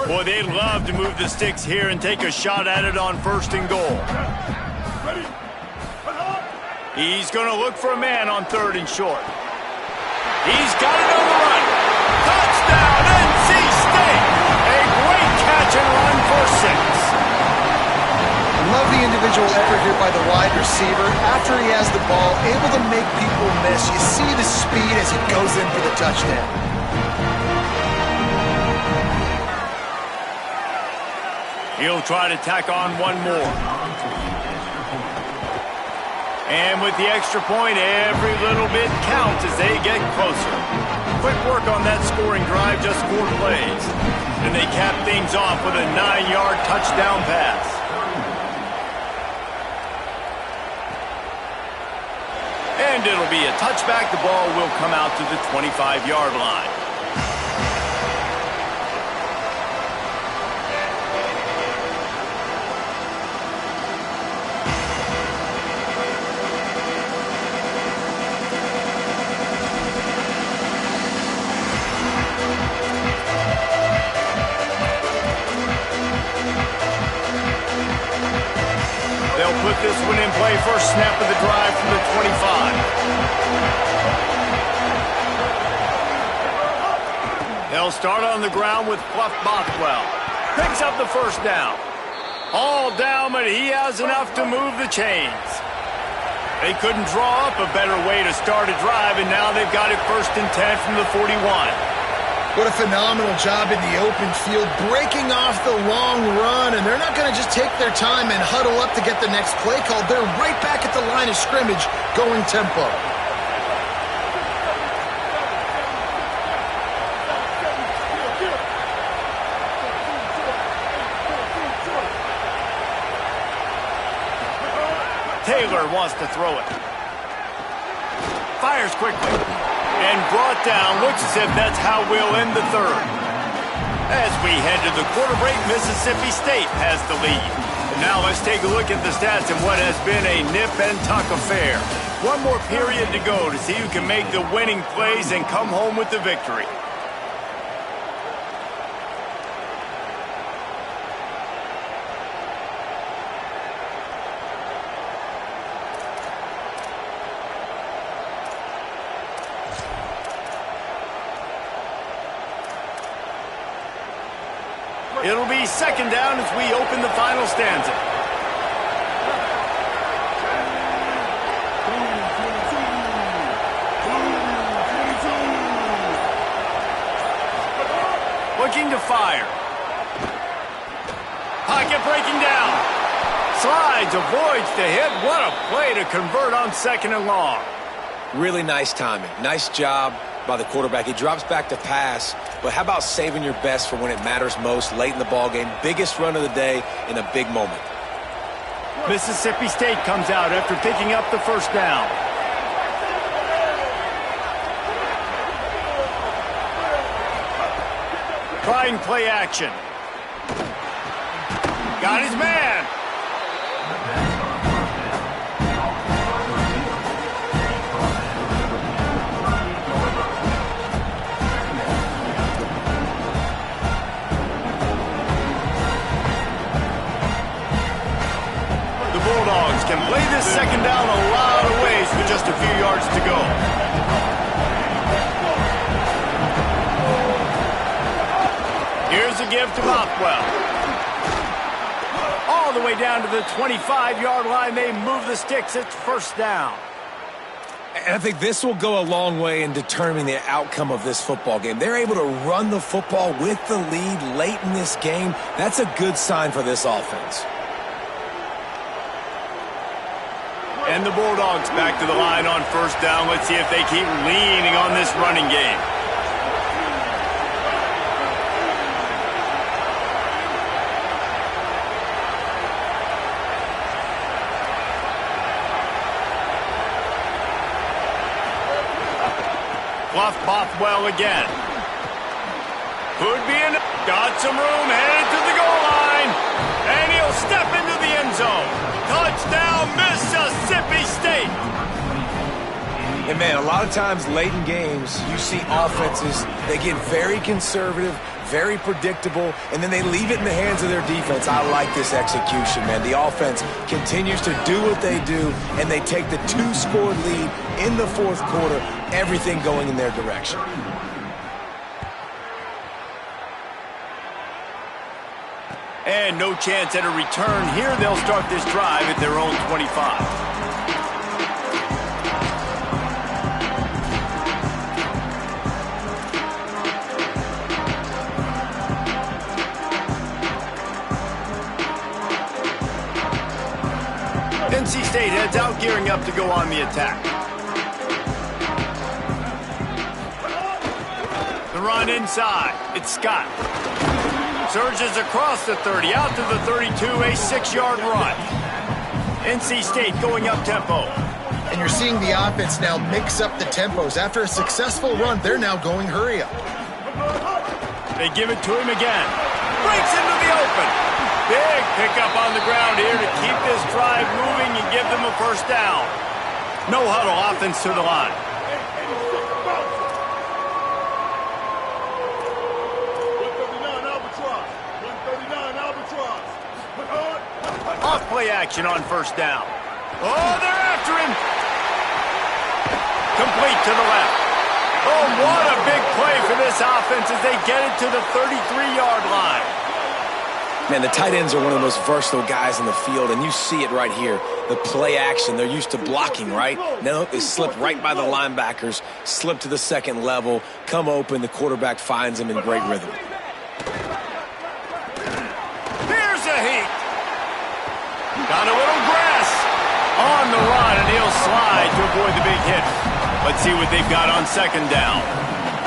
Boy, they'd love to move the sticks here and take a shot at it on first and goal. He's going to look for a man on third and short. He's got it on the run. Touchdown, NC State! A great catch and run for 6. Love the individual effort here by the wide receiver. After he has the ball, able to make people miss. You see the speed as he goes in for the touchdown. He'll try to tack on one more. And with the extra point, every little bit counts as they get closer. Quick work on that scoring drive, just 4 plays. And they cap things off with a 9-yard touchdown pass. And it'll be a touchback. The ball will come out to the 25-yard line. They'll put this one in play. First snap of the drive from the 25. They'll start on the ground with Fluff Bothwell. Picks up the first down. All down, but he has enough to move the chains. They couldn't draw up a better way to start a drive, and now they've got it 1st and 10 from the 41. What a phenomenal job in the open field, breaking off the long run, and they're not going to just take their time and huddle up to get the next play called. They're right back at the line of scrimmage, going tempo. Taylor wants to throw it. Fires quickly. And brought down. Looks as if that's how we'll end the third. As we head to the quarter break, Mississippi State has the lead. And now let's take a look at the stats in what has been a nip and tuck affair. One more period to go to see who can make the winning plays and come home with the victory. It'll be 2nd down as we open the final stanza. Looking to fire. Pocket breaking down. Slides, avoids the hit. What a play to convert on 2nd and long. Really nice timing. Nice job by the quarterback. He drops back to pass, but how about saving your best for when it matters most late in the ballgame? Biggest run of the day in a big moment. Mississippi State comes out after picking up the first down. Trying play action. Got his man. Bulldogs can play this 2nd down a lot of ways with just a few yards to go. Here's a give to Bothwell. All the way down to the 25-yard line. They move the sticks. It's 1st down. And I think this will go a long way in determining the outcome of this football game. They're able to run the football with the lead late in this game. That's a good sign for this offense. And the Bulldogs back to the line on 1st down. Let's see if they keep leaning on this running game. Fluff Bothwell again. Could be enough. Got some room, headed to the goal line. And he'll step into the end zone. Touchdown, Mississippi State. And, man, a lot of times late in games, you see offenses, they get very conservative, very predictable, and then they leave it in the hands of their defense. I like this execution, man. The offense continues to do what they do, and they take the 2-score lead in the 4th quarter, everything going in their direction. And no chance at a return here. They'll start this drive at their own 25. NC State heads out, gearing up to go on the attack. The run inside. It's Scott. Surges across the 30, out to the 32, a 6-yard run. NC State going up tempo. And you're seeing the offense now mix up the tempos. After a successful run, they're now going hurry up. They give it to him again. Breaks into the open. Big pickup on the ground here to keep this drive moving and give them a first down. No huddle offense to the line. Off play action on first down. Oh, they're after him. Complete to the left. Oh, what a big play for this offense as they get it to the 33-yard line. Man, the tight ends are one of the most versatile guys in the field, and you see it right here. The play action, they're used to blocking, right? Now they slip right by the linebackers, slip to the second level, come open, the quarterback finds them in great rhythm. Here's a heat. Got a little grass on the run, and he'll slide to avoid the big hit. Let's see what they've got on second down.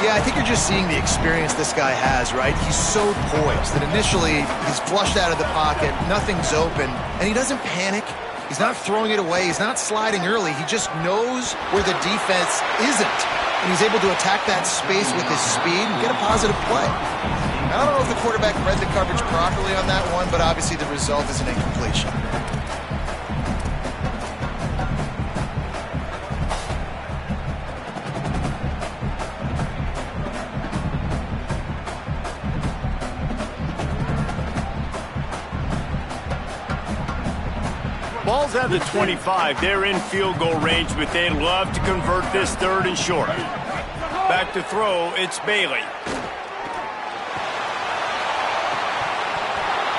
Yeah, I think you're just seeing the experience this guy has, right? He's so poised that initially he's flushed out of the pocket, nothing's open, and he doesn't panic. He's not throwing it away. He's not sliding early. He just knows where the defense isn't, and he's able to attack that space with his speed and get a positive play. I don't know if the quarterback read the coverage properly on that one, but obviously the result is an incompletion. Ball's at the 25. They're in field goal range, but they'd love to convert this third and short. Back to throw, it's Bailey.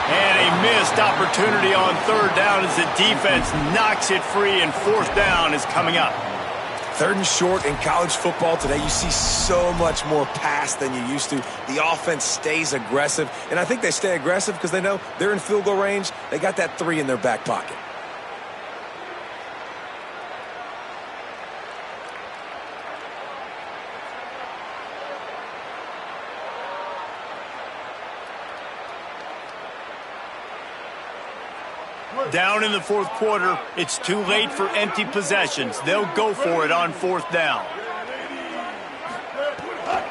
And a missed opportunity on third down as the defense knocks it free, and fourth down is coming up. Third and short in college football today, you see so much more pass than you used to. The offense stays aggressive, and I think they stay aggressive because they know they're in field goal range. They got that 3 in their back pocket. Down in the fourth quarter, it's too late for empty possessions. They'll go for it on fourth down.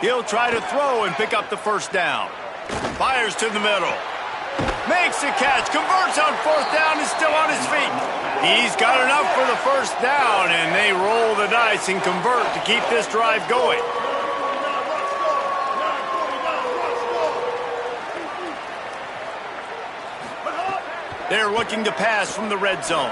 He'll try to throw and pick up the first down. Fires to the middle. Makes the catch, converts on fourth down, is still on his feet. He's got enough for the first down, and they roll the dice and convert to keep this drive going. They're looking to pass from the red zone.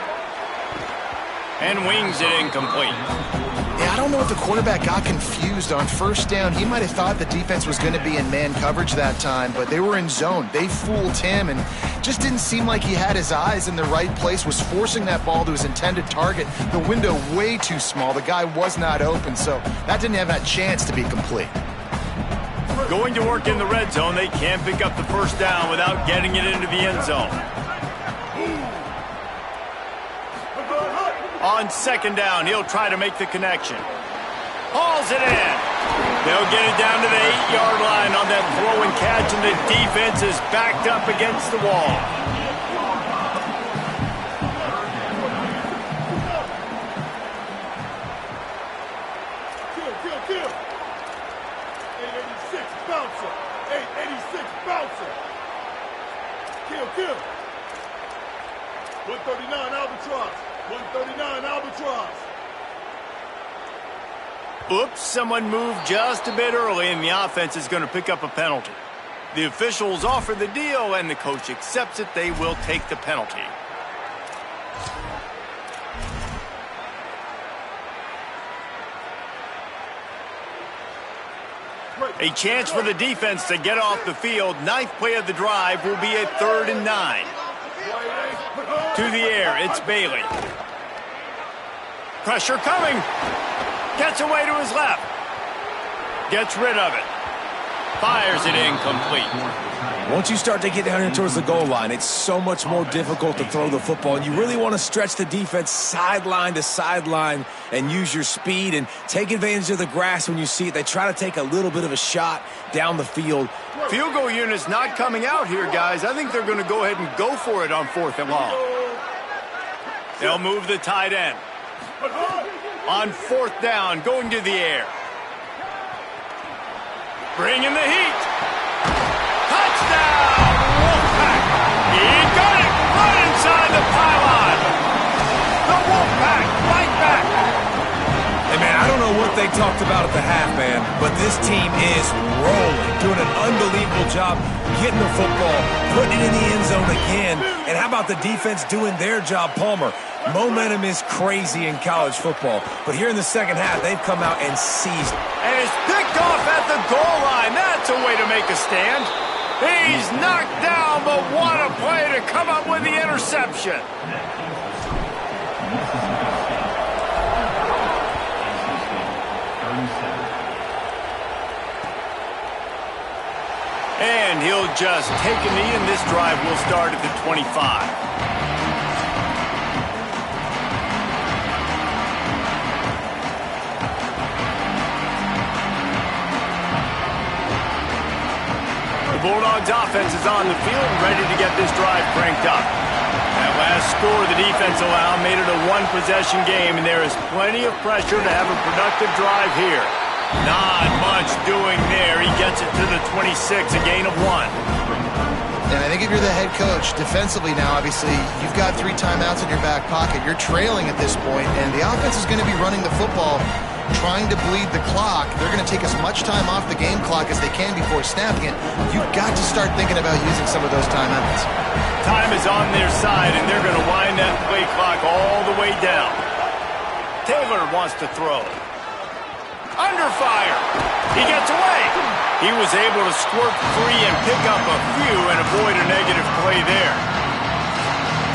And wings it incomplete. Yeah, I don't know if the quarterback got confused on first down. He might have thought the defense was going to be in man coverage that time, but they were in zone. They fooled him and just didn't seem like he had his eyes in the right place, was forcing that ball to his intended target. The window way too small. The guy was not open, so that didn't have that chance to be complete. Going to work in the red zone, they can't pick up the first down without getting it into the end zone. On second down, he'll try to make the connection. Hauls it in. They'll get it down to the 8-yard line on that throw and catch, and the defense is backed up against the wall. Kill. 886 bouncer. 886 bouncer. Kill. 139 Albatross. 139 Albatross. Oops, someone moved just a bit early, and the offense is going to pick up a penalty. The officials offer the deal, and the coach accepts it. They will take the penalty. A chance for the defense to get off the field. Ninth play of the drive will be a 3rd and 9. To the air, it's Bailey. Pressure coming. Gets away to his left. Gets rid of it. Fires it incomplete. Once you start to get down here towards the goal line, it's so much more difficult to throw the football. And you really want to stretch the defense sideline to sideline and use your speed and take advantage of the grass when you see it. They try to take a little bit of a shot down the field. Field goal unit's not coming out here, guys. I think they're going to go ahead and go for it on 4th and long. They'll move the tight end. On 4th down, going to the air. Bringing the heat. Touchdown, Wolfpack. He got it right inside the pylon. The Wolfpack right back. Hey, man, I don't know what they talked about at the half, man, but this team is rolling, doing an unbelievable job getting the football, putting it in the end zone again. And how about the defense doing their job, Palmer? Momentum is crazy in college football, but here in the second half, they've come out and seized it. And it's picked off at the goal line. That's a way to make a stand. He's knocked down, but what a play to come up with the interception. And he'll just take a knee, and this drive will start at the 25. The Bulldogs offense is on the field, ready to get this drive cranked up. That last score the defense allowed made it a one-possession game, and there is plenty of pressure to have a productive drive here. Not much doing there. He gets it to the 26, a gain of 1. And I think if you're the head coach, defensively now, obviously, you've got 3 timeouts in your back pocket. You're trailing at this point, and the offense is going to be running the football, trying to bleed the clock. They're going to take as much time off the game clock as they can before snapping it. You've got to start thinking about using some of those timeouts. Time is on their side, and they're going to wind that play clock all the way down. Taylor wants to throw. Under fire. He gets away. He was able to squirt free and pick up a few and avoid a negative play there.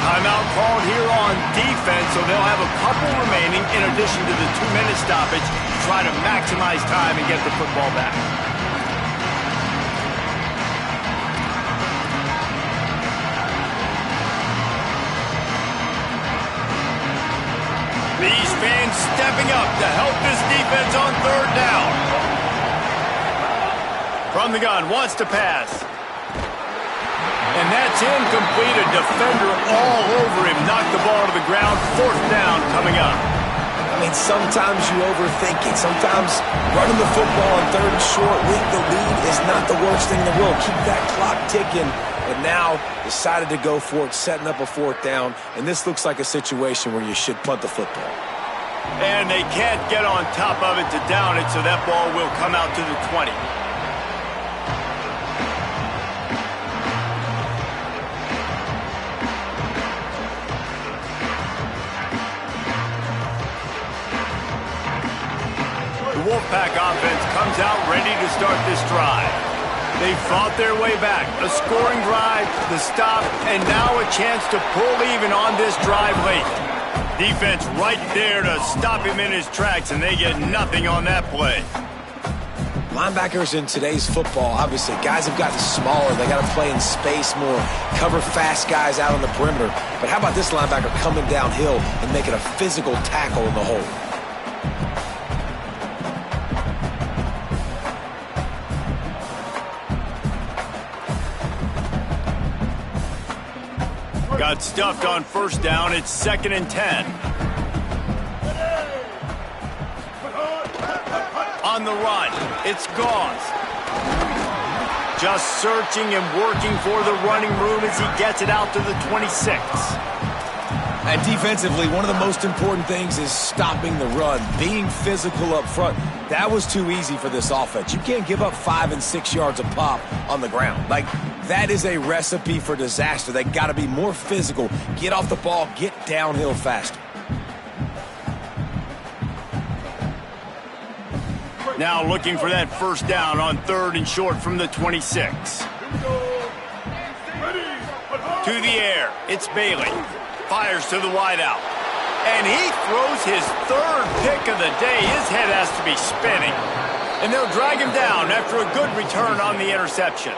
Timeout called here on defense, so they'll have a couple remaining in addition to the 2-minute stoppage to try to maximize time and get the football back. These fans stepping up to help this defense on 3rd down. From the gun, wants to pass. And that's incomplete. A defender all over him. Knocked the ball to the ground. 4th down coming up. I mean, sometimes you overthink it. Sometimes running the football on 3rd and short with the lead is not the worst thing in the world. Keep that clock ticking. But now decided to go for it, setting up a 4th down. And this looks like a situation where you should punt the football. And they can't get on top of it to down it, so that ball will come out to the 20. The Wolfpack offense comes out ready to start this drive. They fought their way back. A scoring drive, the stop, and now a chance to pull even on this drive late. Defense right there to stop him in his tracks, and they get nothing on that play. Linebackers in today's football, obviously, guys have gotten smaller. They got to play in space more, cover fast guys out on the perimeter. But how about this linebacker coming downhill and making a physical tackle in the hole? Got stuffed on 1st down. It's 2nd and 10. On the run, it's Gauze. Just searching and working for the running room as he gets it out to the 26. And defensively, one of the most important things is stopping the run, being physical up front. That was too easy for this offense. You can't give up 5 and 6 yards a pop on the ground. Like, that is a recipe for disaster. They got to be more physical, get off the ball, get downhill faster. Now looking for that 1st down on 3rd and short from the 26. To the air, it's Bailey. Fires to the wideout. And he throws his 3rd pick of the day. His head has to be spinning. And they'll drag him down after a good return on the interception.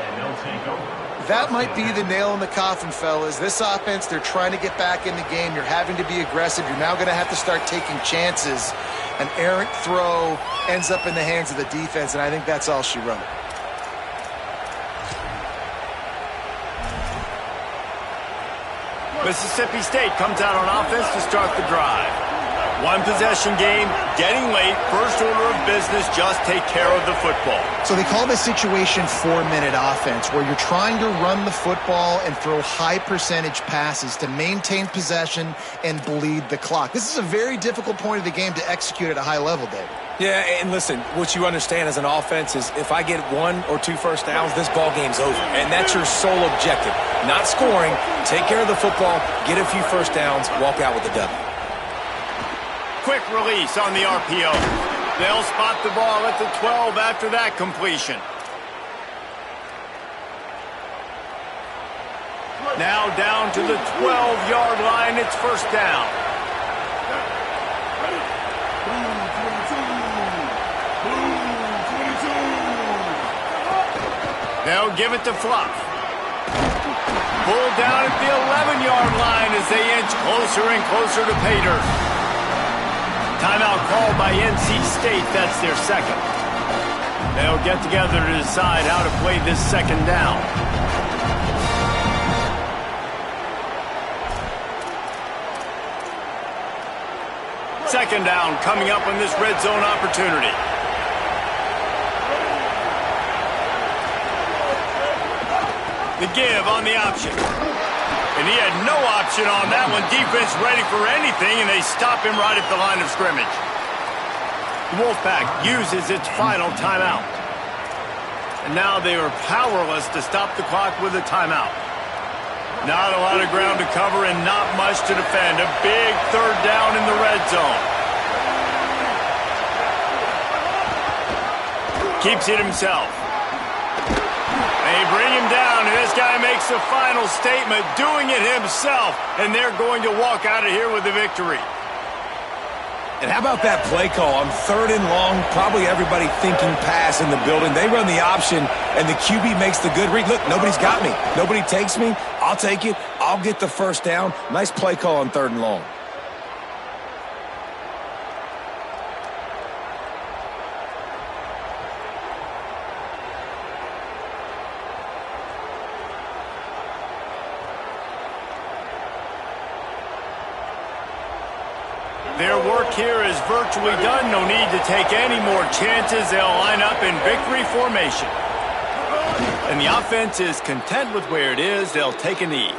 That might be the nail in the coffin, fellas. This offense, they're trying to get back in the game. You're having to be aggressive. You're now going to have to start taking chances. An errant throw ends up in the hands of the defense, and I think that's all she wrote. Mississippi State comes out on offense to start the drive. One possession game, getting late, first order of business, just take care of the football. So they call this situation 4-minute offense, where you're trying to run the football and throw high percentage passes to maintain possession and bleed the clock. This is a very difficult point of the game to execute at a high level, David. Yeah, and listen, what you understand as an offense is if I get 1 or 2 first downs, this ball game's over. And that's your sole objective. Not scoring, take care of the football, get a few first downs, walk out with the W. Quick release on the RPO. They'll spot the ball at the 12 after that completion. Now down to the 12-yard line. It's first down. They'll give it to Fluff. Pulled down at the 11-yard line as they inch closer and closer to pay dirt. Timeout called by NC State. That's their second. They'll get together to decide how to play this second down. Second down coming up on this red zone opportunity. The give on the option. And he had no option on that one. Defense ready for anything, and they stop him right at the line of scrimmage. The Wolfpack uses its final timeout. And now they are powerless to stop the clock with a timeout. Not a lot of ground to cover and not much to defend. A big third down in the red zone. Keeps it himself. They bring him down, and this guy makes the final statement, doing it himself, and they're going to walk out of here with a victory. And how about that play call on 3rd and long? Probably everybody thinking pass in the building. They run the option, and the QB makes the good read. Look, nobody's got me. Nobody takes me. I'll take it. I'll get the first down. Nice play call on 3rd and long. Their work here is virtually done. No need to take any more chances. They'll line up in victory formation. And the offense is content with where it is. They'll take a knee.